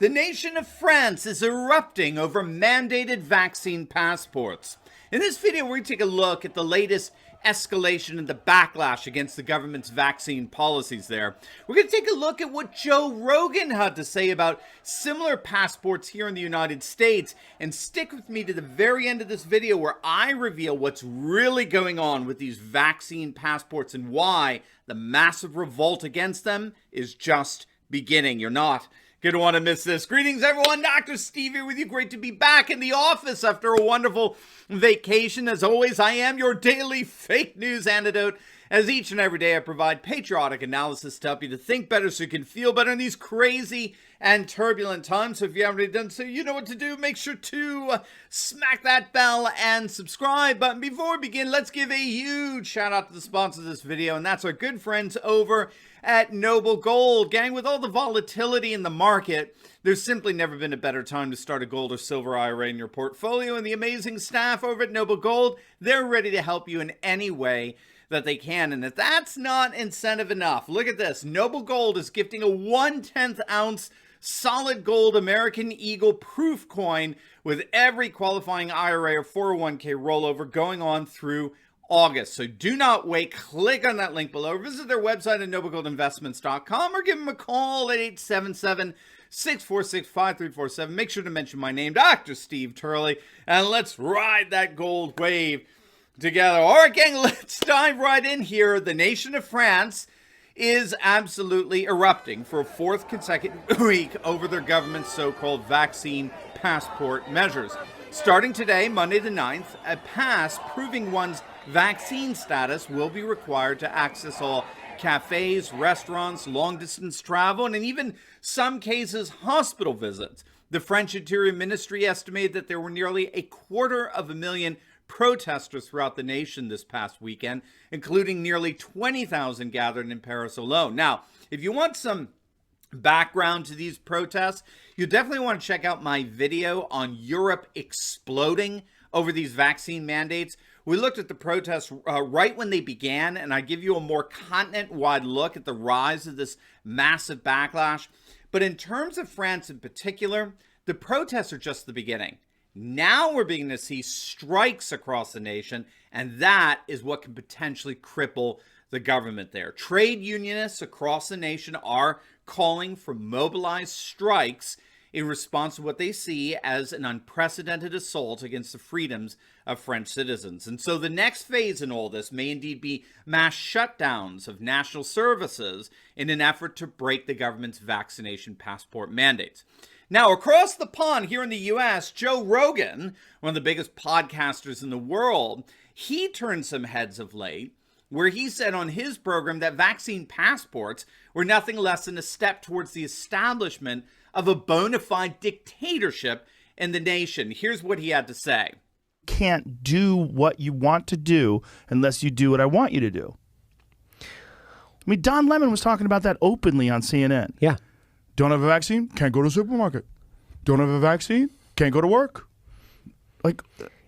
The nation of France is erupting over mandated vaccine passports. In this video, we're going to take a look at the latest escalation and the backlash against the government's vaccine policies there. We're going to take a look at what Joe Rogan had to say about similar passports here in the United States. And stick with me to the very end of this video where I reveal what's really going on with these vaccine passports and why the massive revolt against them is just beginning. You're not going to want to miss this. Greetings, everyone. Dr. Steve here with you. Great to be back in the office after a wonderful vacation. As always, I am your daily fake news antidote. As each and every day, I provide patriotic analysis to help you to think better so you can feel better in these crazy and turbulent times. So if you haven't already done so, you know what to do. Make sure to smack that bell and subscribe button. Before we begin, let's give a huge shout out to the sponsor of this video, and that's our good friends over at Noble Gold. Gang, with all the volatility in the market, there's simply never been a better time to start a gold or silver IRA in your portfolio, and the amazing staff over at Noble Gold, they're ready to help you in any way that they can. And if that's not incentive enough, look at this. Noble Gold is gifting a 1/10 ounce solid gold American Eagle proof coin with every qualifying IRA or 401k rollover going on through August. So do not wait. Click on that link below. Visit their website at noblegoldinvestments.com or give them a call at 877-646-5347. Make sure to mention my name, Dr. Steve Turley, and let's ride that gold wave together. All right, gang, let's dive right in here. The nation of France is absolutely erupting for a fourth consecutive week over their government's so-called vaccine passport measures. Starting today, Monday the 9th, a pass proving one's vaccine status will be required to access all cafes, restaurants, long-distance travel, and in even some cases, hospital visits. The French Interior Ministry estimated that there were nearly 250,000 protesters throughout the nation this past weekend, including nearly 20,000 gathered in Paris alone. Now, if you want some background to these protests, you definitely want to check out my video on Europe exploding over these vaccine mandates. We looked at the protests right when they began, and I give you a more continent-wide look at the rise of this massive backlash. But in terms of France in particular, the protests are just the beginning. Now we're beginning to see strikes across the nation, and that is what can potentially cripple the government there. Trade unionists across the nation are calling for mobilized strikes in response to what they see as an unprecedented assault against the freedoms of French citizens. And so the next phase in all this may indeed be mass shutdowns of national services in an effort to break the government's vaccination passport mandates. Now, across the pond here in the U.S., Joe Rogan, one of the biggest podcasters in the world, he turned some heads of late, where he said on his program that vaccine passports were nothing less than a step towards the establishment of a bona fide dictatorship in the nation. Here's what he had to say. Can't do what you want to do unless you do what I want you to do. I mean, Don Lemon was talking about that openly on CNN. Yeah. Don't have a vaccine? Can't go to the supermarket. Don't have a vaccine? Can't go to work. Like,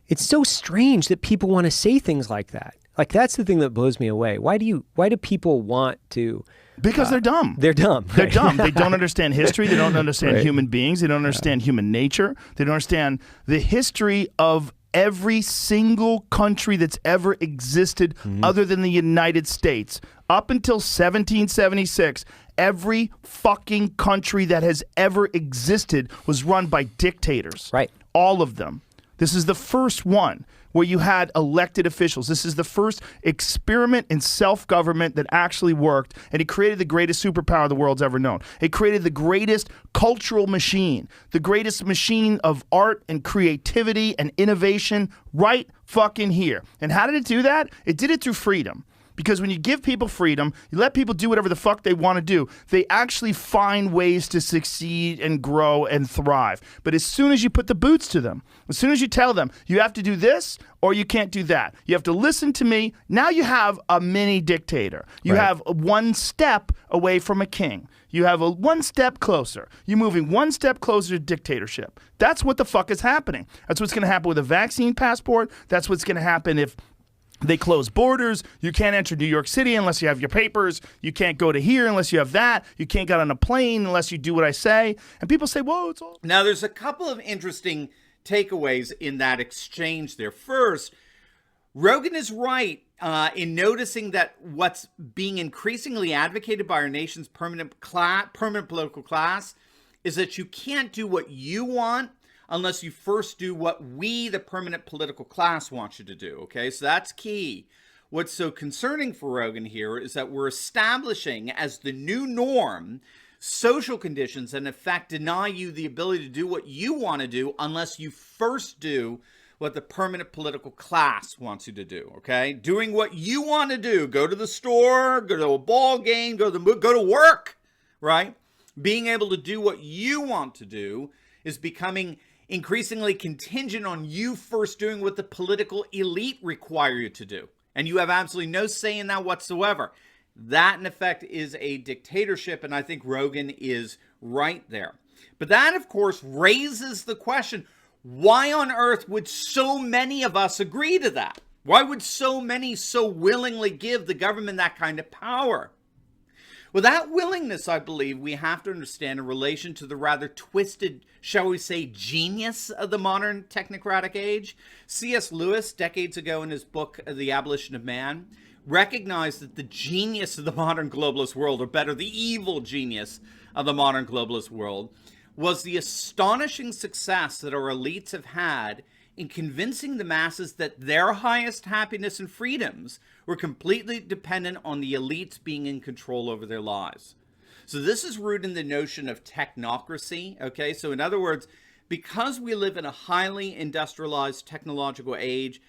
it's so strange that people want to say things like that. Like, that's the thing that blows me away. Why do people want to? Because they're dumb. They're dumb. They're dumb. They don't understand history. They don't understand Right. human beings. They don't understand human nature. They don't understand the history of every single country that's ever existed other than the United States. Up until 1776, every fucking country that has ever existed was run by dictators. Right. All of them. This is the first one where you had elected officials. This is the first experiment in self-government that actually worked, and it created the greatest superpower the world's ever known. It created the greatest cultural machine, the greatest machine of art and creativity and innovation right fucking here. And how did it do that? It did it through freedom. Because when you give people freedom, you let people do whatever the fuck they want to do, they actually find ways to succeed and grow and thrive. But as soon as you put the boots to them, as soon as you tell them, you have to do this or you can't do that, you have to listen to me, now you have a mini dictator. You have one step away from a king. You have a one step closer. You're moving one step closer to dictatorship. That's what the fuck is happening. That's what's going to happen with a vaccine passport. That's what's going to happen if They close borders. You can't enter New York City unless you have your papers. You can't go to here unless you have that. You can't get on a plane unless you do what I say. And people say, whoa, it's all... Now, there's a couple of interesting takeaways in that exchange there. First, Rogan is right in noticing that what's being increasingly advocated by our nation's permanent political class is that you can't do what you want unless you first do what we, the permanent political class, want you to do, okay? So that's key. What's so concerning for Rogan here is that we're establishing as the new norm social conditions that in effect deny you the ability to do what you want to do unless you first do what the permanent political class wants you to do, okay? Doing what you want to do, go to the store, go to a ball game, go to work, right? Being able to do what you want to do is becoming increasingly contingent on you first doing what the political elite require you to do. And you have absolutely no say in that whatsoever. That, in effect, is a dictatorship, and I think Rogan is right there. But that, of course, raises the question, why on earth would so many of us agree to that? Why would so many so willingly give the government that kind of power? Well, that willingness, I believe, we have to understand in relation to the rather twisted, shall we say, genius of the modern technocratic age. C.S. Lewis, decades ago in his book, The Abolition of Man, recognized that the genius of the modern globalist world, or better, the evil genius of the modern globalist world, was the astonishing success that our elites have had in convincing the masses that their highest happiness and freedoms were completely dependent on the elites being in control over their lives. So this is rooted in the notion of technocracy, okay? So in other words, because we live in a highly industrialized technological age,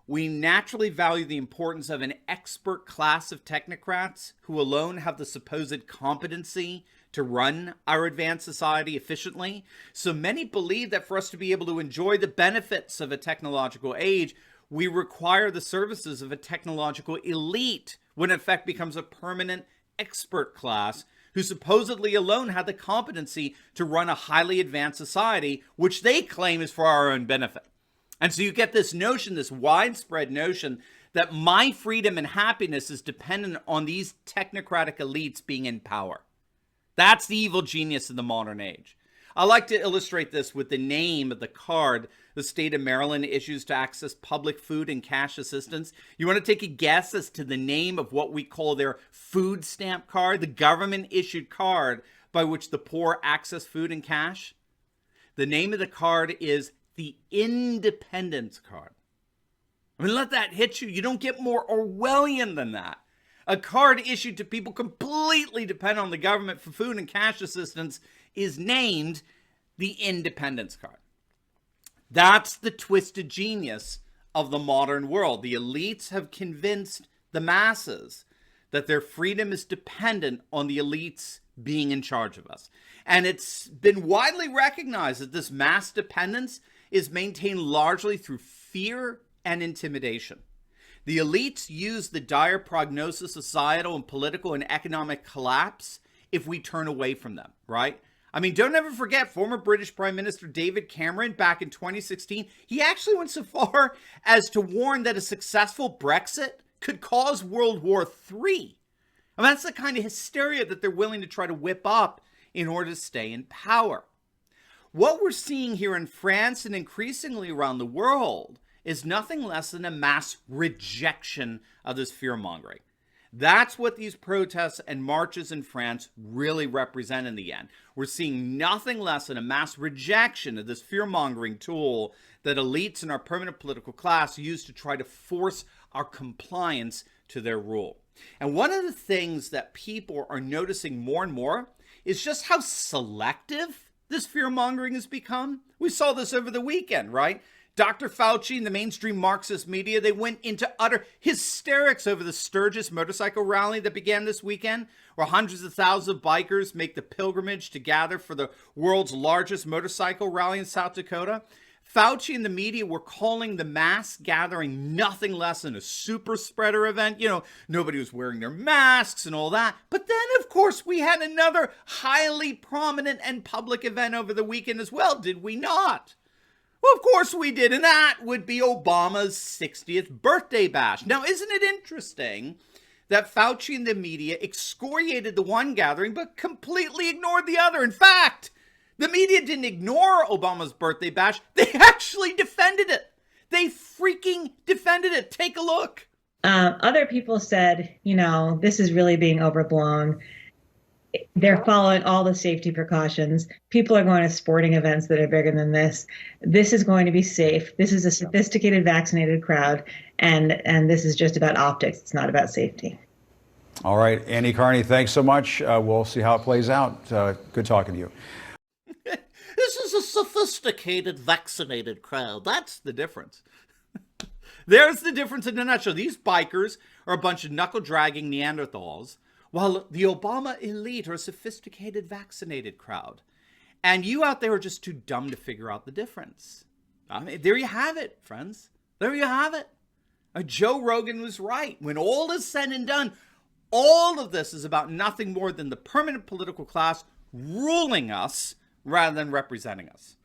we naturally value the importance of an expert class of technocrats who alone have the supposed competency to run our advanced society efficiently. So many believe that for us to be able to enjoy the benefits of a technological age, we require the services of a technological elite, when in effect becomes a permanent expert class who supposedly alone had the competency to run a highly advanced society, which they claim is for our own benefit. And so you get this notion, this widespread notion, that my freedom and happiness is dependent on these technocratic elites being in power. That's the evil genius of the modern age. I like to illustrate this with the name of the card the state of Maryland issues to access public food and cash assistance. You want to take a guess as to the name of what we call their food stamp card, the government-issued card by which the poor access food and cash? The name of the card is the Independence Card. I mean, let that hit you. You don't get more Orwellian than that. A card issued to people completely dependent on the government for food and cash assistance is named the Independence Card. That's the twisted genius of the modern world. The elites have convinced the masses that their freedom is dependent on the elites being in charge of us. And it's been widely recognized that this mass dependence is maintained largely through fear and intimidation. The elites use the dire prognosis of societal and political and economic collapse if we turn away from them, right? I mean, don't ever forget former British Prime Minister David Cameron back in 2016. He actually went so far as to warn that a successful Brexit could cause World War III. I mean, that's the kind of hysteria that they're willing to try to whip up in order to stay in power. What we're seeing here in France and increasingly around the world is nothing less than a mass rejection of this fear-mongering. That's what these protests and marches in France really represent in the end. We're seeing nothing less than a mass rejection of this fear-mongering tool that elites in our permanent political class use to try to force our compliance to their rule. And one of the things that people are noticing more and more is just how selective this fear-mongering has become. We saw this over the weekend, right? Dr. Fauci and the mainstream Marxist media, they went into utter hysterics over the Sturgis motorcycle rally that began this weekend, where hundreds of thousands of bikers make the pilgrimage to gather for the world's largest motorcycle rally in South Dakota. Fauci and the media were calling the mass gathering nothing less than a super spreader event. You know, nobody was wearing their masks and all that. But then, of course, we had another highly prominent and public event over the weekend as well, did we not? Well, of course we did, and that would be Obama's 60th birthday bash. Now, isn't it interesting that Fauci and the media excoriated the one gathering but completely ignored the other? In fact, the media didn't ignore Obama's birthday bash. They actually defended it. They freaking defended it. Take a look. Other people said, this is really being overblown. They're following all the safety precautions. People are going to sporting events that are bigger than this. This is going to be safe. This is a sophisticated, vaccinated crowd, and this is just about optics. It's not about safety. All right, Andy Carney, thanks so much. We'll see how it plays out. Good talking to you. This is a sophisticated, vaccinated crowd. That's the difference. There's the difference in a nutshell. These bikers are a bunch of knuckle-dragging Neanderthals, while the Obama elite are a sophisticated, vaccinated crowd. And you out there are just too dumb to figure out the difference. I mean, there you have it, friends. There you have it. Joe Rogan was right. When all is said and done, all of this is about nothing more than the permanent political class ruling us rather than representing us.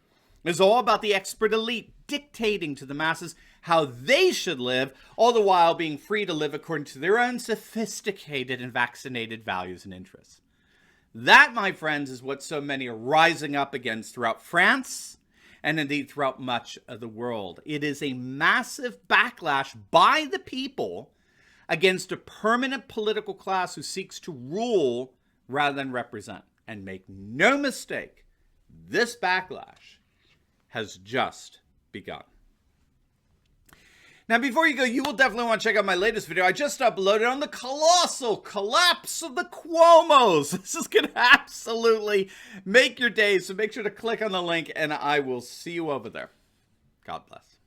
It's all about the expert elite dictating to the masses how they should live, all the while being free to live according to their own sophisticated and vaccinated values and interests. That, my friends, is what so many are rising up against throughout France and indeed throughout much of the world. It is a massive backlash by the people against a permanent political class who seeks to rule rather than represent. And make no mistake, this backlash has just begun. Now, before you go, you will definitely want to check out my latest video I just uploaded on the colossal collapse of the Cuomos. This is going to absolutely make your day, so make sure to click on the link, and I will see you over there. God bless.